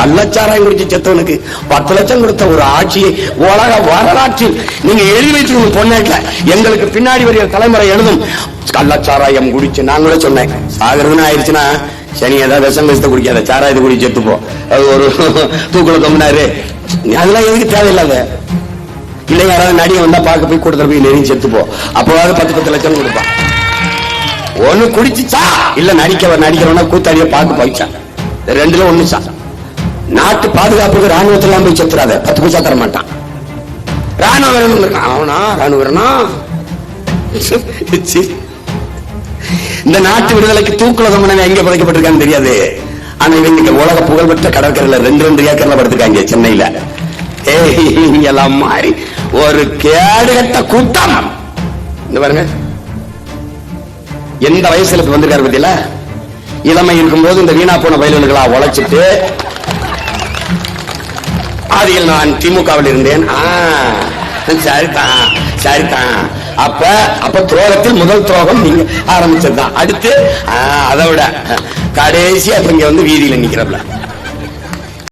கள்ளச்சாராயம் குடிச்சு செத்தவனுக்கு 10 லட்சம் கொடுத்த ஒரு ஆட்சியை உலக வரலாற்றில் நீங்க எழுதி வச்சிருக்கணும். பொண்ணாட்ல எங்களுக்கு பின்னாடி வரைய தலைமுறை எழுதும். கள்ளச்சாராயம் குடிச்சு நான் கூட சொன்னேன், சாகிறதுன்னு ஆயிடுச்சுன்னா சனி ஏதாவது விஷம் பேச குடிக்காத, சாராயத்தை குடிச்சு செத்துப்போ, அது ஒரு தூக்குல தொங்கினாரு, அதெல்லாம் எதுக்கு தேவையில்லாத. இல்லை யாராவது நடிகை வந்தா பார்க்க போய் கூட்டத்தில் போய் நெருங்கி செத்துப்போ, அப்போவாவது 10 லட்சம் கொடுப்பான். ஒண்ணு குடிச்சுச்சா இல்ல நடிக்கிறவனா கூத்தாடிய பார்க்க போயிச்சான், 2ல 1 நாட்டு பாதுகாப்புக்கு ராணுவத்தெல்லாம் போய் செத்துறாத, 10 பைசா தர மாட்டான். ராணுவ அவனா ராணுவனா இந்த நாட்டு விடுதலைக்கு தூக்குல தொங்கினவன் எங்க புதைக்கப்பட்டிருக்கான்னு தெரியாது. ஆனா இவங்க உலக புகழ்பெற்ற கடற்கரையில 2 ஏக்கர்ல படுத்திருக்காங்க சென்னையில. எல்லாம் மாறி ஒரு கேடுகட்ட கூட்டம். இந்த பாருங்க, எந்த வயசுல வந்திருக்காரு பத்தியில, இளமை இருக்கும்போது இந்த வீணா போன வயல்களா உழைச்சிட்டு அதில் நான் திமுகவில் இருந்தேன். சரிதான். அப்ப துரோகத்தில் முதல் துரோகம் நீங்க ஆரம்பிச்சதுதான். அடுத்து அதை விட கடைசியா இங்க வந்து வீதியில நிக்கிறப்பல